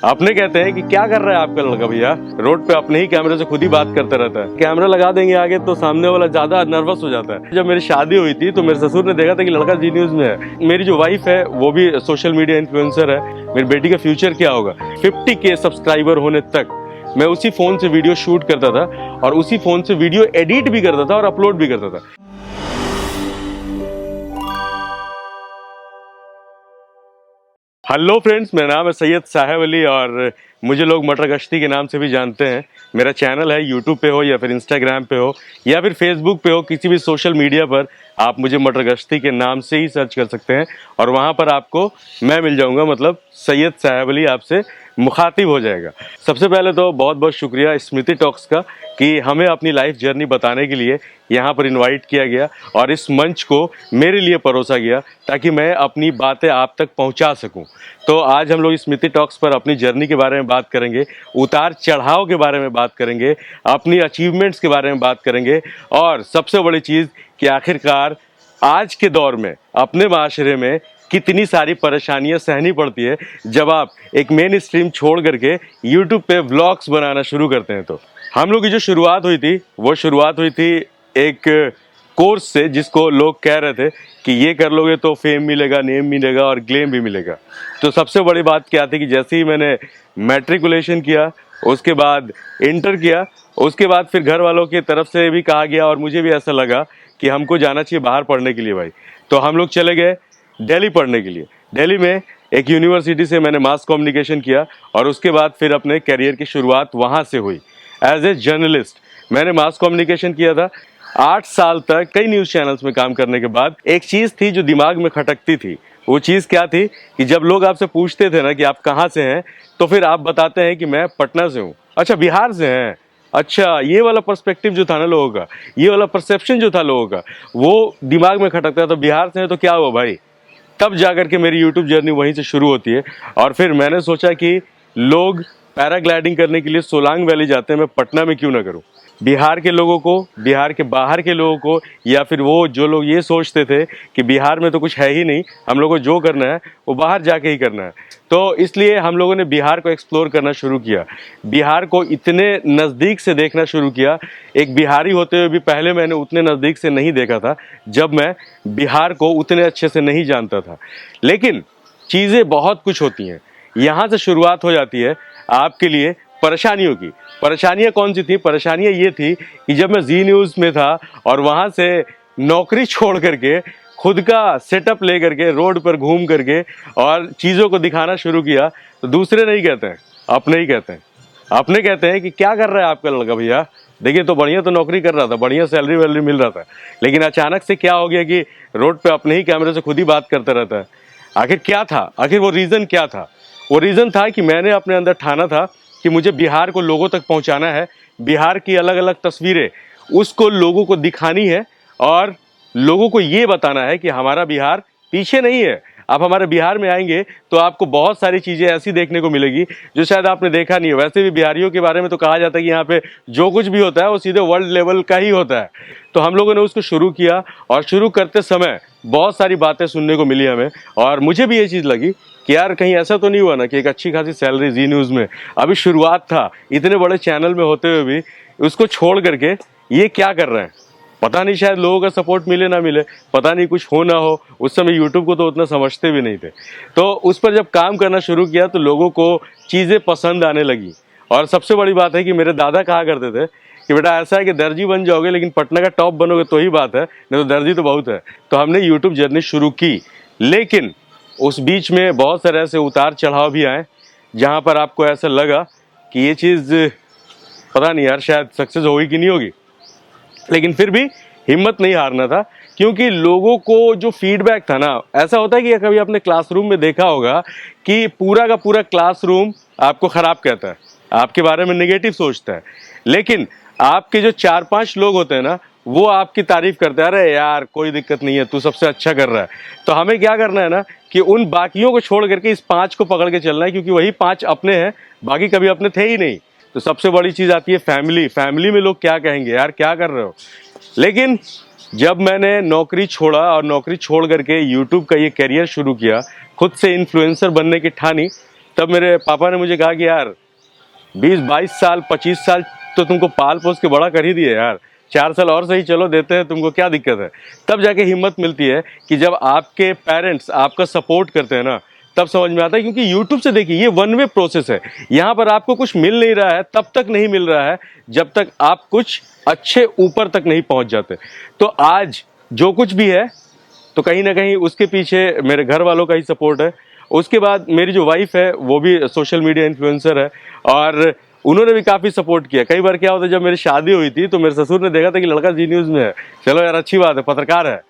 अपने कहते हैं कि क्या कर रहा है आपका लड़का भैया, रोड पे अपने ही कैमरे से खुद ही बात करता रहता है। कैमरा लगा देंगे आगे तो सामने वाला ज्यादा नर्वस हो जाता है। जब मेरी शादी हुई थी तो मेरे ससुर ने देखा था कि लड़का जी न्यूज में है। मेरी जो वाइफ है वो भी सोशल मीडिया इन्फ्लुएंसर है। मेरी बेटी का फ्यूचर क्या होगा, 50K सब्सक्राइबर होने तक मैं उसी फोन से वीडियो शूट करता था और उसी फोन से वीडियो एडिट भी करता था और अपलोड भी करता था। हेलो फ्रेंड्स, मेरा नाम है सैयद साहेब अली और मुझे लोग मटर गश्ती के नाम से भी जानते हैं। मेरा चैनल है यूट्यूब पे हो या फिर इंस्टाग्राम पे हो या फिर फेसबुक पे हो, किसी भी सोशल मीडिया पर आप मुझे मटर गश्ती के नाम से ही सर्च कर सकते हैं और वहाँ पर आपको मैं मिल जाऊँगा। मतलब सैयद साहेब अली आपसे मुखातिब हो जाएगा। सबसे पहले तो बहुत बहुत शुक्रिया स्मृति टॉक्स का कि हमें अपनी लाइफ जर्नी बताने के लिए यहाँ पर इनवाइट किया गया और इस मंच को मेरे लिए परोसा गया ताकि मैं अपनी बातें आप तक पहुँचा सकूँ। तो आज हम लोग स्मृति टॉक्स पर अपनी जर्नी के बारे में बात करेंगे, उतार चढ़ाव के बारे में बात करेंगे, अपनी अचीवमेंट्स के बारे में बात करेंगे और सबसे बड़ी चीज़ कि आखिरकार आज के दौर में अपने माशरे में कितनी सारी परेशानियां सहनी पड़ती है जब आप एक मेन स्ट्रीम छोड़ करके यूट्यूब पे व्लॉग्स बनाना शुरू करते हैं। तो हम लोग की जो शुरुआत हुई थी वो शुरुआत हुई थी एक कोर्स से जिसको लोग कह रहे थे कि ये कर लोगे तो फेम मिलेगा, नेम मिलेगा और ग्लेम भी मिलेगा। तो सबसे बड़ी बात क्या थी कि जैसे ही मैंने मैट्रिकुलेशन किया, उसके बाद इंटर किया, उसके बाद फिर घर वालों की तरफ से भी कहा गया और मुझे भी ऐसा लगा कि हमको जाना चाहिए बाहर पढ़ने के लिए भाई। तो हम लोग चले गए दिल्ली पढ़ने के लिए। दिल्ली में एक यूनिवर्सिटी से मैंने मास कम्युनिकेशन किया और उसके बाद फिर अपने करियर की शुरुआत वहाँ से हुई। एज ए जर्नलिस्ट मैंने मास कम्युनिकेशन किया था। 8 साल तक कई न्यूज़ चैनल्स में काम करने के बाद एक चीज़ थी जो दिमाग में खटकती थी। वो चीज़ क्या थी कि जब लोग आपसे पूछते थे ना कि आप कहाँ से हैं, तो फिर आप बताते हैं कि मैं पटना से हूँ। अच्छा, बिहार से हैं? अच्छा, ये वाला पर्सपेक्टिव जो था ना लोगों का, ये वाला परसेप्शन जो था लोगों का, वो दिमाग में खटकता था। तो बिहार से है तो क्या हुआ भाई? तब जाकर के मेरी यूट्यूब जर्नी वहीं से शुरू होती है। और फिर मैंने सोचा कि लोग पैराग्लाइडिंग करने के लिए सोलांग वैली जाते हैं, मैं पटना में क्यों ना करूं। बिहार के लोगों को, बिहार के बाहर के लोगों को, या फिर वो जो लोग ये सोचते थे कि बिहार में तो कुछ है ही नहीं, हम लोगों को जो करना है वो बाहर जाके ही करना है, तो इसलिए हम लोगों ने बिहार को एक्सप्लोर करना शुरू किया। बिहार को इतने नज़दीक से देखना शुरू किया। एक बिहारी होते हुए भी पहले मैंने उतने नज़दीक से नहीं देखा था जब मैं बिहार को उतने अच्छे से नहीं जानता था। लेकिन चीज़ें बहुत कुछ होती हैं। यहाँ से शुरुआत हो जाती है आपके लिए परेशानियों की। परेशानियाँ कौन सी थी? परेशानियाँ ये थी कि जब मैं जी न्यूज़ में था और वहाँ से नौकरी छोड़ करके खुद का सेटअप ले करके रोड पर घूम करके और चीज़ों को दिखाना शुरू किया, तो दूसरे नहीं कहते हैं, अपने ही कहते हैं। अपने कहते हैं कि क्या कर रहा है आपका लड़का भैया, देखिए तो बढ़िया तो नौकरी कर रहा था, बढ़िया सैलरी वैलरी मिल रहा था, लेकिन अचानक से क्या हो गया कि रोड पे अपने ही कैमरे से खुद ही बात करता रहता है। आखिर क्या था? आखिर वो रीज़न क्या था? वो रीज़न था कि मैंने अपने अंदर ठाना था कि मुझे बिहार को लोगों तक पहुंचाना है, बिहार की अलग अलग तस्वीरें उसको लोगों को दिखानी है और लोगों को ये बताना है कि हमारा बिहार पीछे नहीं है। आप हमारे बिहार में आएंगे तो आपको बहुत सारी चीज़ें ऐसी देखने को मिलेगी जो शायद आपने देखा नहीं है। वैसे भी बिहारियों के बारे में तो कहा जाता है कि यहाँ पे जो कुछ भी होता है वो सीधे वर्ल्ड लेवल का ही होता है। तो हम लोगों ने उसको शुरू किया और शुरू करते समय बहुत सारी बातें सुनने को मिली हमें, और मुझे भी ये चीज़ लगी कि यार कहीं ऐसा तो नहीं हुआ ना कि एक अच्छी खासी सैलरी जी न्यूज़ में, अभी शुरुआत था, इतने बड़े चैनल में होते हुए भी उसको छोड़ करके ये क्या कर रहे हैं। पता नहीं शायद लोगों का सपोर्ट मिले ना मिले, पता नहीं कुछ हो ना हो। उस समय यूट्यूब को तो उतना समझते भी नहीं थे। तो उस पर जब काम करना शुरू किया तो लोगों को चीज़ें पसंद आने लगी। और सबसे बड़ी बात है कि मेरे दादा कहा करते थे कि बेटा ऐसा है कि दर्जी बन जाओगे लेकिन पटना का टॉप बनोगे तो ही बात है, नहीं तो दर्जी तो बहुत है। तो हमने यूट्यूब जर्नी शुरू की, लेकिन उस बीच में बहुत सारे ऐसे उतार चढ़ाव भी आए जहाँ पर आपको ऐसा लगा कि ये चीज़ पता नहीं यार शायद सक्सेस होगी कि नहीं होगी, लेकिन फिर भी हिम्मत नहीं हारना था। क्योंकि लोगों को जो फीडबैक था ना, ऐसा होता है कि कभी आपने क्लासरूम में देखा होगा कि पूरा का पूरा क्लासरूम आपको ख़राब कहता है, आपके बारे में नेगेटिव सोचता है, लेकिन आपके जो 4-5 लोग होते हैं ना वो आपकी तारीफ करते हैं, अरे यार कोई दिक्कत नहीं है, तू सबसे अच्छा कर रहा है। तो हमें क्या करना है ना कि उन बाकियों को छोड़ करके इस 5 को पकड़ के चलना है, क्योंकि वही 5 अपने हैं, बाकी कभी अपने थे ही नहीं। तो सबसे बड़ी चीज़ आती है फैमिली। फैमिली में लोग क्या कहेंगे, यार क्या कर रहे हो। लेकिन जब मैंने नौकरी छोड़ा और नौकरी छोड़ करके यूट्यूब का ये करियर शुरू किया, खुद से इन्फ्लुएंसर बनने की ठानी, तब मेरे पापा ने मुझे कहा कि यार 20-22 साल 25 साल तो तुमको पाल पोस के बड़ा कर ही दिए यार, 4 साल और सही चलो देते हैं तुमको, क्या दिक्कत है। तब जाके हिम्मत मिलती है कि जब आपके पेरेंट्स आपका सपोर्ट करते हैं ना, तब समझ में आता है। क्योंकि यूट्यूब से देखिए ये वन वे प्रोसेस है, यहाँ पर आपको कुछ मिल नहीं रहा है, तब तक नहीं मिल रहा है जब तक आप कुछ अच्छे ऊपर तक नहीं पहुंच जाते। तो आज जो कुछ भी है तो कहीं ना कहीं उसके पीछे मेरे घर वालों का ही सपोर्ट है। उसके बाद मेरी जो वाइफ है वो भी सोशल मीडिया इन्फ्लुएंसर है और उन्होंने भी काफ़ी सपोर्ट किया। कई बार क्या होता है, जब मेरी शादी हुई थी तो मेरे ससुर ने देखा था कि लड़का जी न्यूज़ में है, चलो यार अच्छी बात है, पत्रकार है।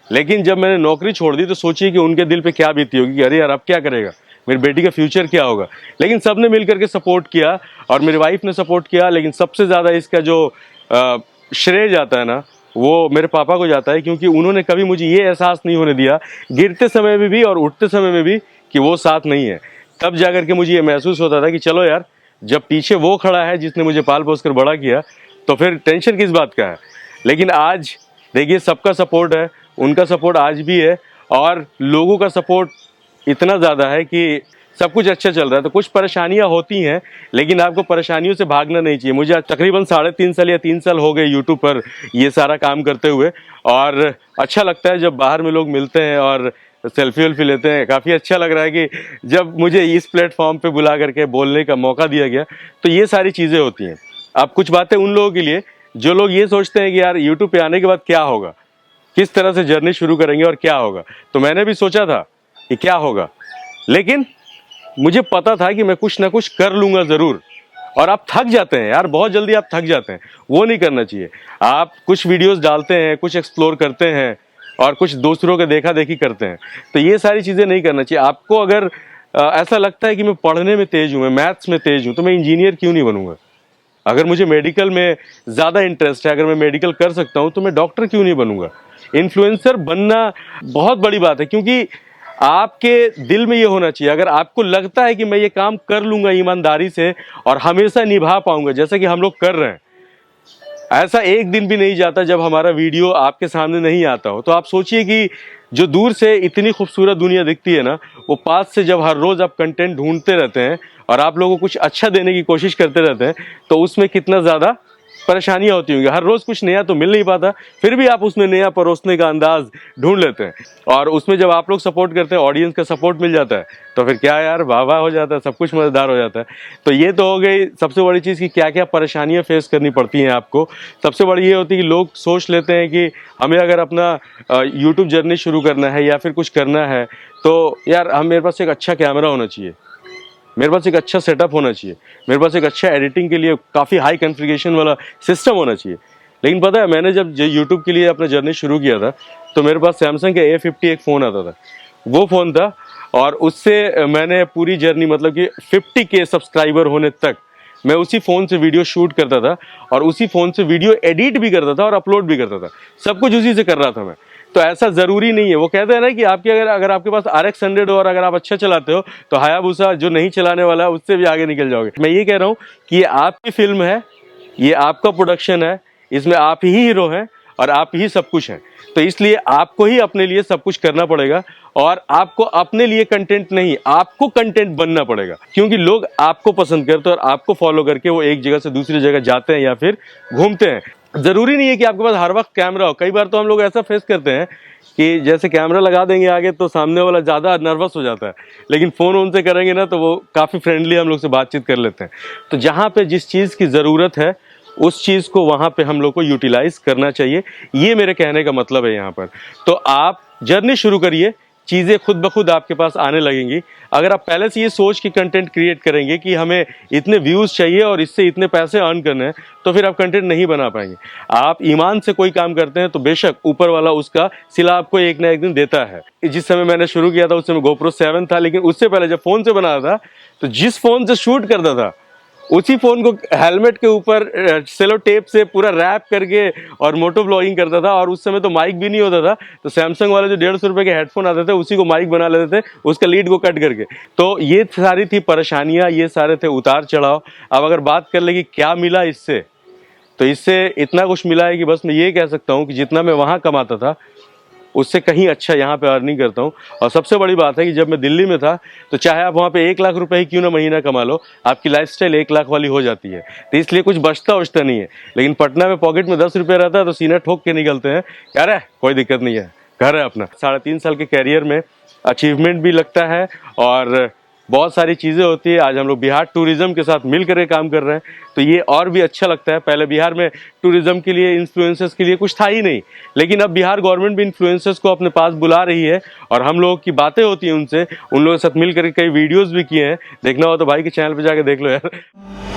लेकिन जब मैंने नौकरी छोड़ दी तो सोचिए कि उनके दिल पे क्या बीती होगी कि अरे यार अब क्या करेगा, मेरी बेटी का फ्यूचर क्या होगा। लेकिन सबने मिल करके सपोर्ट किया और मेरी वाइफ ने सपोर्ट किया। लेकिन सबसे ज़्यादा इसका जो श्रेय जाता है ना, वो मेरे पापा को जाता है, क्योंकि उन्होंने कभी मुझे ये एहसास नहीं होने दिया, गिरते समय में भी और उठते समय में भी, कि वो साथ नहीं है। तब जाकर के मुझे ये महसूस होता था कि चलो यार, जब पीछे वो खड़ा है जिसने मुझे पाल पोस कर बड़ा किया, तो फिर टेंशन किस बात का है। लेकिन आज देखिए सबका सपोर्ट है, उनका सपोर्ट आज भी है और लोगों का सपोर्ट इतना ज़्यादा है कि सब कुछ अच्छा चल रहा है। तो कुछ परेशानियां होती हैं, लेकिन आपको परेशानियों से भागना नहीं चाहिए। मुझे आज तकरीबन 3.5 साल या 3 साल हो गए यूट्यूब पर ये सारा काम करते हुए, और अच्छा लगता है जब बाहर में लोग मिलते हैं और सेल्फी वेल्फी लेते हैं। काफ़ी अच्छा लग रहा है कि जब मुझे इस प्लेटफॉर्म पे बुला करके बोलने का मौका दिया गया, तो ये सारी चीज़ें होती हैं। अब कुछ बातें उन लोगों के लिए जो लोग ये सोचते हैं कि यार यूट्यूब पे आने के बाद क्या होगा, किस तरह से जर्नी शुरू करेंगे और क्या होगा। तो मैंने भी सोचा था कि क्या होगा, लेकिन मुझे पता था कि मैं कुछ ना कुछ कर लूँगा ज़रूर। और आप थक जाते हैं यार, बहुत जल्दी आप थक जाते हैं, वो नहीं करना चाहिए। आप कुछ वीडियोस डालते हैं, कुछ एक्सप्लोर करते हैं और कुछ दूसरों के देखा देखी करते हैं, तो ये सारी चीज़ें नहीं करना चाहिए। आपको अगर ऐसा लगता है कि मैं पढ़ने में तेज़ हूँ, मैं मैथ्स में तेज़ हूँ, तो मैं इंजीनियर क्यों नहीं बनूंगा। अगर मुझे मेडिकल में ज़्यादा इंटरेस्ट है, अगर मैं मेडिकल कर सकता हूँ, तो मैं डॉक्टर क्यों नहीं बनूंगा। इन्फ्लुएंसर बनना बहुत बड़ी बात है, क्योंकि आपके दिल में ये होना चाहिए, अगर आपको लगता है कि मैं ये काम कर लूंगा ईमानदारी से और हमेशा निभा पाऊंगा, जैसा कि हम लोग कर रहे हैं, ऐसा एक दिन भी नहीं जाता जब हमारा वीडियो आपके सामने नहीं आता हो। तो आप सोचिए कि जो दूर से इतनी खूबसूरत दुनिया दिखती है ना, वो पास से जब हर रोज़ आप कंटेंट ढूंढते रहते हैं और आप लोगों को कुछ अच्छा देने की कोशिश करते रहते हैं, तो उसमें कितना ज़्यादा परेशानियां होती होंगी। हर रोज़ कुछ नया तो मिल नहीं पाता, फिर भी आप उसमें नया परोसने का अंदाज ढूंढ लेते हैं। और उसमें जब आप लोग सपोर्ट करते हैं, ऑडियंस का सपोर्ट मिल जाता है, तो फिर क्या यार, वाह वाह हो जाता है, सब कुछ मज़ेदार हो जाता है। तो ये तो हो गई सबसे बड़ी चीज़ कि क्या क्या परेशानियां फेस करनी पड़ती हैं आपको। सबसे बड़ी ये होती है कि लोग सोच लेते हैं कि हमें अगर अपना यूट्यूब जर्नी शुरू करना है या फिर कुछ करना है, तो यार मेरे पास एक अच्छा कैमरा होना चाहिए, मेरे पास एक अच्छा सेटअप होना चाहिए, मेरे पास एक अच्छा एडिटिंग के लिए काफ़ी हाई कॉन्फ़िगरेशन वाला सिस्टम होना चाहिए। लेकिन पता है, मैंने जब यूट्यूब के लिए अपना जर्नी शुरू किया था, तो मेरे पास सैमसंग का A50 एक फ़ोन आता था, वो फ़ोन था। और उससे मैंने पूरी जर्नी, मतलब कि 50K सब्सक्राइबर होने तक मैं उसी फ़ोन से वीडियो शूट करता था और उसी फ़ोन से वीडियो एडिट भी करता था और अपलोड भी करता था, सब कुछ उसी से कर रहा था मैं। तो ऐसा ज़रूरी नहीं है, वो कहते हैं ना कि आपके अगर आपके पास RX 100 हो और अगर आप अच्छा चलाते हो, तो हायाबुसा जो नहीं चलाने वाला है उससे भी आगे निकल जाओगे। मैं ये कह रहा हूँ कि ये आपकी फिल्म है, ये आपका प्रोडक्शन है, इसमें आप ही हीरो हैं और आप ही सब कुछ हैं। तो इसलिए आपको ही अपने लिए सब कुछ करना पड़ेगा और आपको अपने लिए कंटेंट नहीं, आपको कंटेंट बनना पड़ेगा, क्योंकि लोग आपको पसंद करते हैं और आपको फॉलो करके वो एक जगह से दूसरी जगह जाते हैं या फिर घूमते हैं। ज़रूरी नहीं है कि आपके पास हर वक्त कैमरा हो। कई बार तो हम लोग ऐसा फेस करते हैं कि जैसे कैमरा लगा देंगे आगे तो सामने वाला ज़्यादा नर्वस हो जाता है, लेकिन फ़ोन उनसे करेंगे ना तो वो काफ़ी फ्रेंडली हम लोग से बातचीत कर लेते हैं। तो जहाँ पे जिस चीज़ की ज़रूरत है उस चीज़ को वहाँ पे हम लोग को यूटिलाइज करना चाहिए, ये मेरे कहने का मतलब है यहाँ पर। तो आप जर्नी शुरू करिए, चीज़ें खुद ब खुद आपके पास आने लगेंगी। अगर आप पहले से ये सोच के कंटेंट क्रिएट करेंगे कि हमें इतने व्यूज़ चाहिए और इससे इतने पैसे अर्न करने हैं, तो फिर आप कंटेंट नहीं बना पाएंगे। आप ईमान से कोई काम करते हैं तो बेशक ऊपर वाला उसका सिला आपको एक ना एक दिन देता है। जिस समय मैंने शुरू किया था उस समय GoPro 7 था, लेकिन उससे पहले जब फ़ोन से बना था, तो जिस फ़ोन से शूट करता था उसी फ़ोन को हेलमेट के ऊपर सेलो टेप से पूरा रैप करके और मोटो ब्लॉगिंग करता था। और उस समय तो माइक भी नहीं होता था, तो सैमसंग वाले जो 150 रुपये के हेडफोन आते थे उसी को माइक बना लेते थे, उसका लीड को कट करके। तो ये सारी थी परेशानियाँ, ये सारे थे उतार चढ़ाव। अब अगर बात कर ले कि क्या मिला इससे, तो इससे इतना कुछ मिला है कि बस मैं ये कह सकता हूँ कि जितना मैं वहाँ कमाता था उससे कहीं अच्छा यहाँ पे अर्निंग करता हूँ। और सबसे बड़ी बात है कि जब मैं दिल्ली में था तो चाहे आप वहाँ पे 1 लाख रुपए ही क्यों ना महीना कमा लो, आपकी लाइफस्टाइल 1 लाख वाली हो जाती है, तो इसलिए कुछ बचता उचता नहीं है। लेकिन पटना में पॉकेट में 10 रुपये रहता है तो सीना ठोक के निकलते हैं, क्या रे कोई दिक्कत नहीं है, घर है अपना। 3.5 साल के कैरियर में अचीवमेंट भी लगता है और बहुत सारी चीज़ें होती है। आज हम लोग बिहार टूरिज्म के साथ मिल कर काम कर रहे हैं, तो ये और भी अच्छा लगता है। पहले बिहार में टूरिज्म के लिए, इन्फ्लुएंसर्स के लिए कुछ था ही नहीं, लेकिन अब बिहार गवर्नमेंट भी इन्फ्लुएंसर्स को अपने पास बुला रही है और हम लोगों की बातें होती हैं उनसे, उन लोगों के साथ मिल कर कई वीडियोज़ भी किए हैं। देखना हो तो भाई के चैनल पर जाकर देख लो यार।